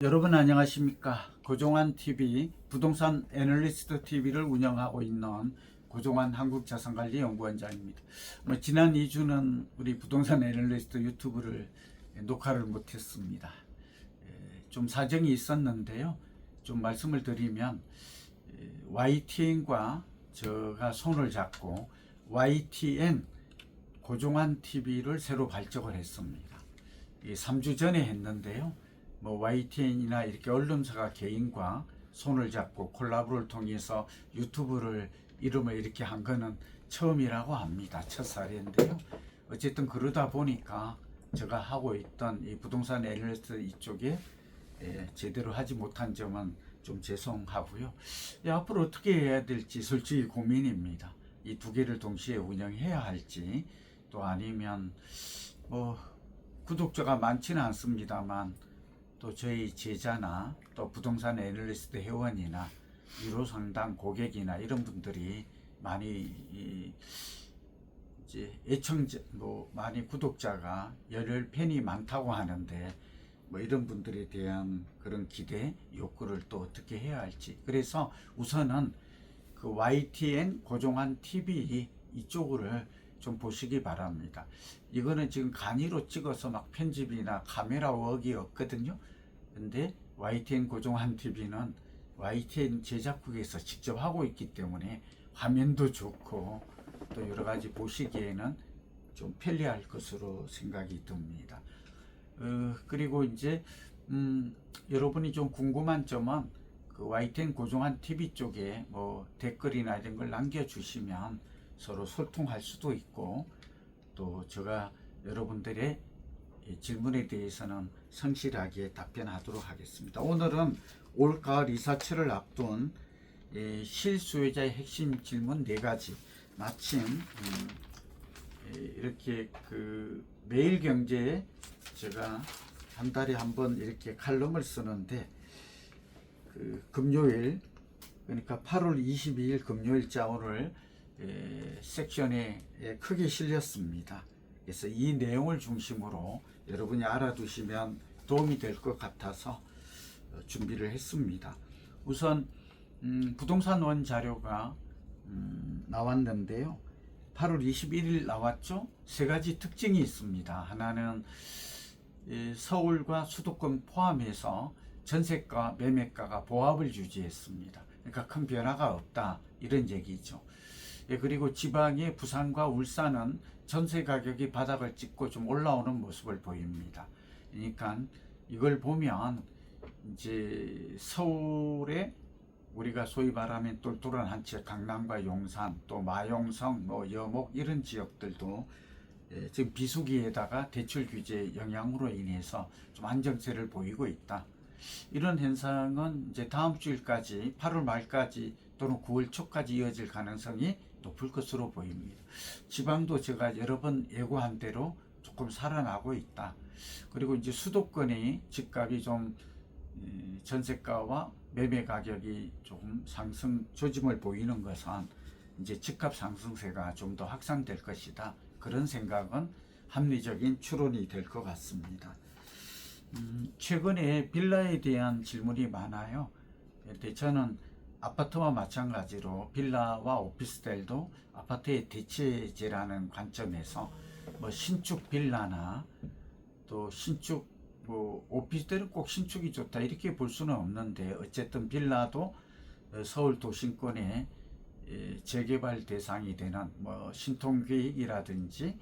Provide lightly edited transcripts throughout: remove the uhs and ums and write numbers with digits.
여러분 안녕하십니까? 고종환 TV 부동산 애널리스트 TV를 운영하고 있는 고종환 한국자산관리연구원장입니다. 지난 2주는 우리 부동산 애널리스트 유튜브를 녹화를 못했습니다. 좀 사정이 있었는데요. 좀 말씀을 드리면 YTN과 제가 손을 잡고 YTN 고종환 TV를 새로 발족을 했습니다. 3주 전에 했는데요. YTN이나 이렇게 언론사가 개인과 손을 잡고 콜라보를 통해서 유튜브를 이름을 이렇게 한 거는 처음이라고 합니다. 첫 사례인데요. 어쨌든 그러다 보니까 제가 하고 있던 이 부동산 애널리스트 이쪽에 제대로 하지 못한 점은 좀 죄송하고요. 앞으로 어떻게 해야 될지 솔직히 고민입니다. 이 두 개를 동시에 운영해야 할지, 또 아니면 구독자가 많지는 않습니다만 또 저희 제자나 또 부동산 애널리스트 회원이나 유료 상담 고객이나 이런 분들이 많이 이제 애청자 많이 구독자가 열혈 팬이 많다고 하는데 이런 분들에 대한 그런 기대 욕구를 또 어떻게 해야 할지, 그래서 우선은 그 YTN 고종환 TV 이쪽을 좀 보시기 바랍니다. 이거는 지금 간이로 찍어서 막 편집이나 카메라 웍이 없거든요. 근데 YTN 고종환 TV는 YTN 제작국에서 직접 하고 있기 때문에 화면도 좋고 또 여러 가지 보시기에는 좀 편리할 것으로 생각이 듭니다. 그리고 이제 여러분이 좀 궁금한 점은 그 YTN 고종환 TV 쪽에 댓글이나 이런 걸 남겨주시면 서로 소통할 수도 있고, 또 제가 여러분들의 질문에 대해서는 성실하게 답변하도록 하겠습니다. 오늘은 올가을 이사철을 앞둔 실수요자의 핵심 질문 4가지, 마침 이렇게 그 매일경제에 제가 한 달에 한 번 이렇게 칼럼을 쓰는데, 그 금요일, 그러니까 8월 22일 금요일자 오늘 섹션에 크게 실렸습니다. 그래서 이 내용을 중심으로 여러분이 알아두시면 도움이 될 것 같아서 준비를 했습니다. 우선 부동산 원 자료가 나왔는데요. 8월 21일 나왔죠. 3가지 특징이 있습니다. 하나는 서울과 수도권 포함해서 전세가 매매가가 보합을 유지했습니다. 그러니까 큰 변화가 없다, 이런 얘기죠. 그리고 지방의 부산과 울산은 전세 가격이 바닥을 찍고 좀 올라오는 모습을 보입니다. 그러니까 이걸 보면 이제 서울에 우리가 소위 말하면 똘똘한 한 지역, 강남과 용산, 또 마용성, 여목 이런 지역들도 지금 비수기에다가 대출 규제 영향으로 인해서 좀 안정세를 보이고 있다. 이런 현상은 이제 다음 주일까지, 8월 말까지 또는 9월 초까지 이어질 가능성이 높을 것으로 보입니다. 지방도 제가 여러 번 예고한 대로 조금 살아나고 있다. 그리고 이제 수도권의 집값이 좀 전세가와 매매 가격이 조금 상승 조짐을 보이는 것은 이제 집값 상승세가 좀 더 확산될 것이다. 그런 생각은 합리적인 추론이 될 것 같습니다. 최근에 빌라에 대한 질문이 많아요. 근데 저는 아파트와 마찬가지로 빌라와 오피스텔도 아파트의 대체제라는 관점에서 신축 빌라나 또 신축 오피스텔은 꼭 신축이 좋다 이렇게 볼 수는 없는데, 어쨌든 빌라도 서울 도심권의 재개발 대상이 되는 신통계획이라든지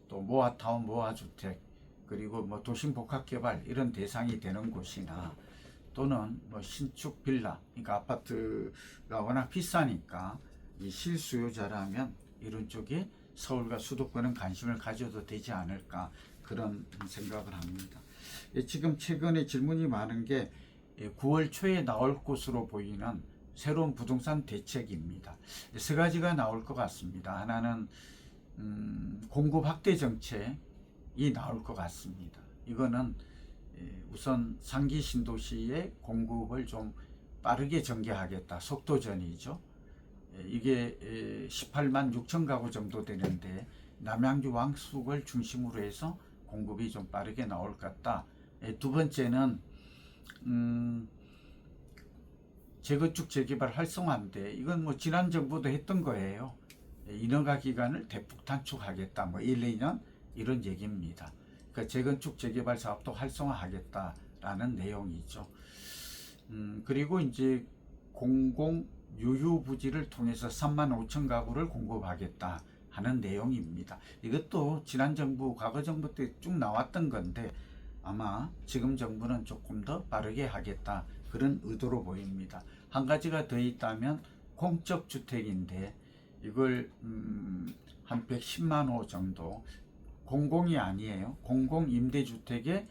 또 모아타운, 모아주택, 그리고 도심 복합개발 이런 대상이 되는 곳이나, 또는 신축 빌라, 그러니까 아파트가 워낙 비싸니까 이 실수요자라면 이런 쪽에 서울과 수도권은 관심을 가져도 되지 않을까, 그런 생각을 합니다. 지금 최근에 질문이 많은 게 9월 초에 나올 것으로 보이는 새로운 부동산 대책입니다. 3가지가 나올 것 같습니다. 하나는 공급 확대 정책이 나올 것 같습니다. 이거는 우선 상기 신도시의 공급을 좀 빠르게 전개하겠다, 속도전이죠. 이게 18만 6천 가구 정도 되는데 남양주 왕숙을 중심으로 해서 공급이 좀 빠르게 나올 것 같다. 두 번째는 재건축 재개발 활성화인데 이건 뭐 지난 정부도 했던 거예요. 인허가 기간을 대폭 단축하겠다. 뭐 1, 2년 이런 얘기입니다. 그러니까 재건축 재개발 사업도 활성화하겠다라는 내용이죠. 그리고 이제 공공 유휴 부지를 통해서 3만 5천 가구를 공급하겠다 하는 내용입니다. 이것도 지난 정부, 과거 정부 때 쭉 나왔던 건데 아마 지금 정부는 조금 더 빠르게 하겠다 그런 의도로 보입니다. 한 가지가 더 있다면 공적 주택인데 이걸 한 110만 호 정도 공공이 아니에요. 공공 임대주택에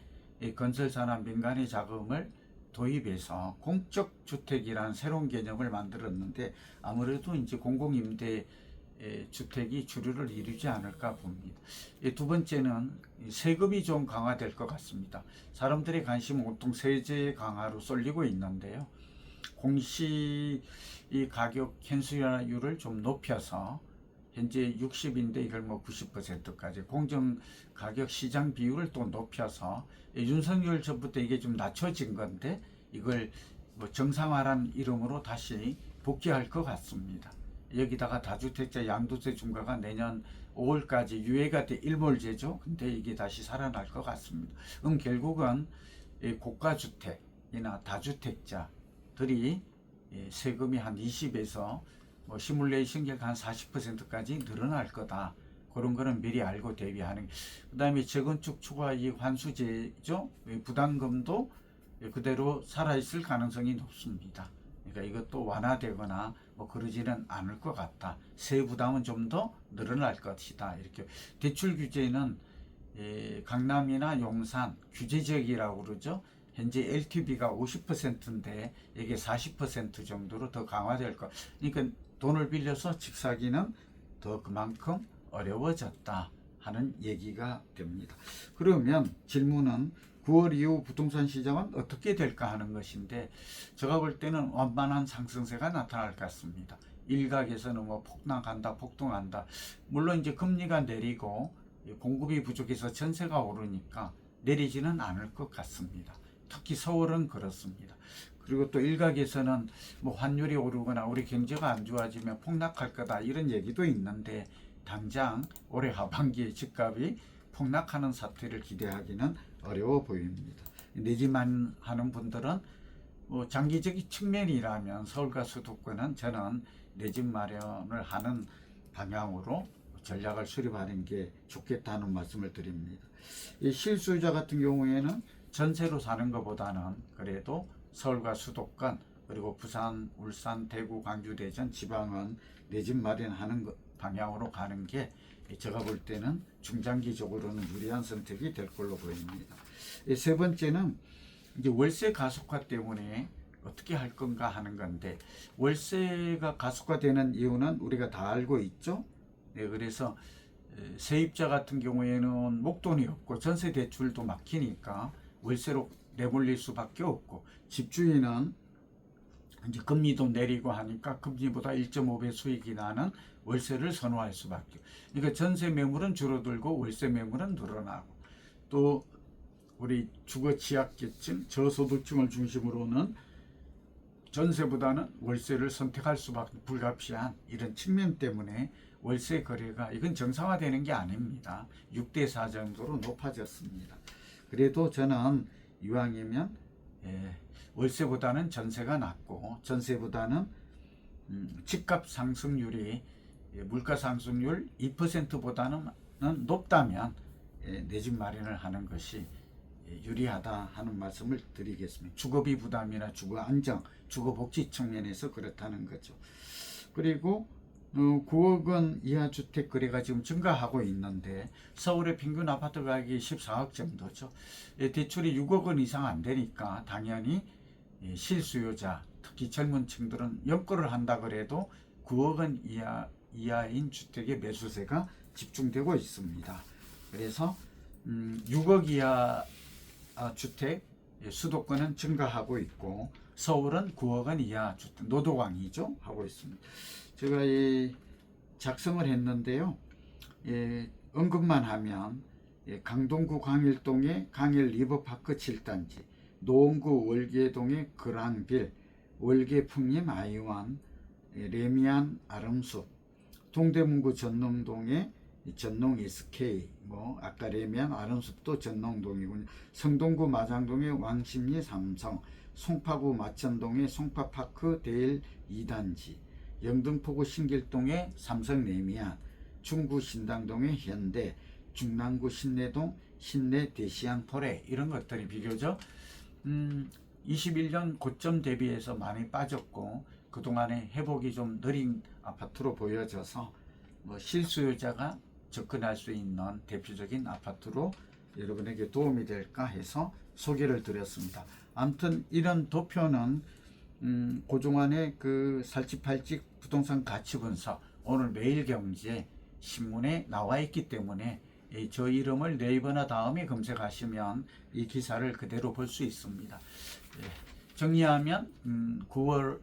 건설사나 민간의 자금을 도입해서 공적 주택이라는 새로운 개념을 만들었는데 아무래도 이제 공공 임대 주택이 주류를 이루지 않을까 봅니다. 두 번째는 세금이 좀 강화될 것 같습니다. 사람들의 관심은 온통 세제 강화로 쏠리고 있는데요. 공시 이 가격 현수율을 좀 높여서 현재 60인데 이걸 뭐 90%까지 공정 가격 시장 비율을 또 높여서 윤석열 정부때 이게 좀 낮춰진 건데 이걸 뭐 정상화란 이름으로 다시 복귀할 것 같습니다. 여기다가 다주택자 양도세 중과가 내년 5월까지 유예가 돼 일몰제죠. 근데 이게 다시 살아날 것 같습니다. 결국은 고가주택이나 다주택자들이 세금이 한 20에서 뭐 시뮬레이션 결과 한 40%까지 늘어날 거다. 그런 거는 미리 알고 대비하는. 그 다음에 재건축 추가 이익 환수제죠. 부담금도 그대로 살아있을 가능성이 높습니다. 그러니까 이것도 완화되거나 뭐 그러지는 않을 것 같다. 세부 부담은 좀 더 늘어날 것이다. 이렇게 대출 규제는 강남이나 용산 규제 지역이라고 그러죠. 현재 LTV가 50%인데 이게 40% 정도로 더 강화될 것. 그러니까 돈을 빌려서 집 사기는 더 그만큼 어려워졌다 하는 얘기가 됩니다. 그러면 질문은 9월 이후 부동산 시장은 어떻게 될까 하는 것인데 제가 볼 때는 완만한 상승세가 나타날 것 같습니다. 일각에서는 뭐 폭락한다, 폭등한다. 물론 이제 금리가 내리고 공급이 부족해서 전세가 오르니까 내리지는 않을 것 같습니다. 특히 서울은 그렇습니다. 그리고 또 일각에서는 뭐 환율이 오르거나 우리 경제가 안 좋아지면 폭락할 거다 이런 얘기도 있는데 당장 올해 하반기에 집값이 폭락하는 사태를 기대하기는 어려워 보입니다. 내 집만 하는 분들은 뭐 장기적인 측면이라면 서울과 수도권은 저는 내 집 마련을 하는 방향으로 전략을 수립하는 게 좋겠다는 말씀을 드립니다. 이 실수요자 같은 경우에는 전세로 사는 것보다는 그래도 서울과 수도권 그리고 부산, 울산, 대구, 광주, 대전 지방은 내 집 마련하는 방향으로 가는 게 제가 볼 때는 중장기적으로는 유리한 선택이 될 걸로 보입니다. 세 번째는 이제 월세 가속화 때문에 어떻게 할 건가 하는 건데 월세가 가속화되는 이유는 우리가 다 알고 있죠. 그래서 세입자 같은 경우에는 목돈이 없고 전세 대출도 막히니까 월세로 내몰릴 수밖에 없고 집주인은 이제 금리도 내리고 하니까 금리보다 1.5배 수익이 나는 월세를 선호할 수밖에. 그러니까 전세 매물은 줄어들고 월세 매물은 늘어나고 또 우리 주거 취약계층, 저소득층을 중심으로는 전세보다는 월세를 선택할 수밖에 불가피한 이런 측면 때문에 월세 거래가 이건 정상화되는 게 아닙니다. 6대4 정도로 높아졌습니다. 그래도 저는 이왕이면 월세보다는 전세가 낫고 전세보다는 집값 상승률이 물가 상승률 2%보다는 높다면 내 집 마련을 하는 것이 유리하다 하는 말씀을 드리겠습니다. 주거비 부담이나 주거 안정, 주거 복지 측면에서 그렇다는 거죠. 그리고 9억 원 이하 주택 거래가 지금 증가하고 있는데 서울의 평균 아파트 가격이 14억 정도죠. 대출이 6억 원 이상 안 되니까 당연히 실수요자, 특히 젊은 층들은 연거를 한다 그래도 9억 원 이하인 주택의 매수세가 집중되고 있습니다. 그래서 6억 이하 주택 수도권은 증가하고 있고 서울은 9억 원 이하 주택 노도광이죠 하고 있습니다. 제가 작성을 했는데요. 언급만 하면 강동구 광일동의 강일 리버파크 7단지, 노원구 월계동의 그랑빌, 월계풍림 아이원, 레미안 아름숲, 동대문구 전농동의 전농 SK, 뭐 아까 레미안 아름숲도 전농동이군요. 성동구 마장동의 왕십리 삼성, 송파구 마천동의 송파파크 데일 2단지, 영등포구 신길동의 삼성 레미안, 중구 신당동의 현대, 중랑구 신내동 신내 대시양 토레, 이런 것들이 비교적 21년 고점 대비해서 많이 빠졌고 그동안에 회복이 좀 느린 아파트로 보여져서 뭐 실수요자가 접근할 수 있는 대표적인 아파트로 여러분에게 도움이 될까 해서 소개를 드렸습니다. 아무튼 이런 도표는 고종환의 그 살찌팔찌 부동산 가치 분석, 오늘 매일경제 신문에 나와 있기 때문에 저 이름을 네이버나 다음에 검색하시면 이 기사를 그대로 볼 수 있습니다. 정리하면 9월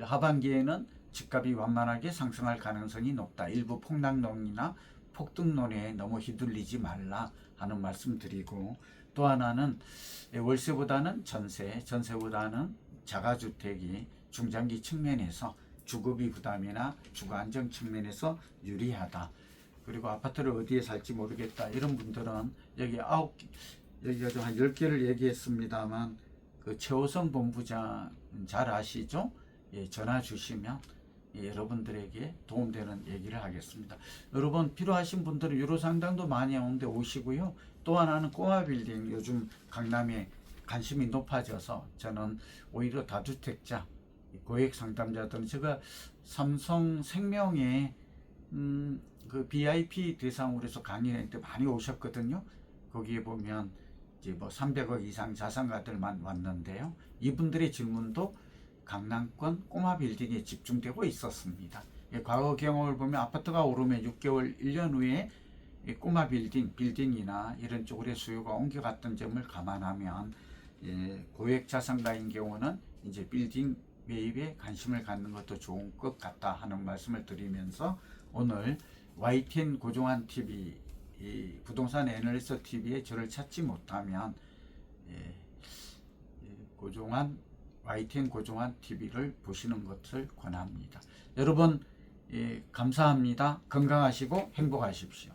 하반기에는 집값이 완만하게 상승할 가능성이 높다. 일부 폭락론이나 폭등론에 너무 휘둘리지 말라 하는 말씀 드리고, 또 하나는 월세보다는 전세보다는 자가주택이 중장기 측면에서 주거비 부담이나 주거 안정 측면에서 유리하다. 그리고 아파트를 어디에 살지 모르겠다 이런 분들은 여기가 좀 한 10개를 얘기했습니다만 그 최호성 본부장 잘 아시죠? 예, 전화 주시면 여러분들에게 도움되는 얘기를 하겠습니다. 여러분 필요하신 분들은 유로 상담도 많이 오는데 오시고요. 또 하나는 꼬마 빌딩, 요즘 강남에 관심이 높아져서 저는 오히려 다주택자 고액 상담자들은, 제가 삼성생명에 그 VIP 대상으로 해서 강의할 때 많이 오셨거든요. 거기에 보면 이제 뭐 300억 이상 자산가들만 왔는데요. 이분들의 질문도 강남권 꼬마 빌딩에 집중되고 있었습니다. 과거 경험을 보면 아파트가 오르면 6개월, 1년 후에 꼬마 빌딩이나 이런 쪽으로 수요가 옮겨갔던 점을 감안하면 고액 자산가인 경우는 이제 빌딩 매입에 관심을 갖는 것도 좋은 것 같다 하는 말씀을 드리면서, 오늘 YTN 고종환 TV, 부동산 애널리스트 TV에 저를 찾지 못하면 YTN 고종환 TV를 보시는 것을 권합니다. 여러분 감사합니다. 건강하시고 행복하십시오.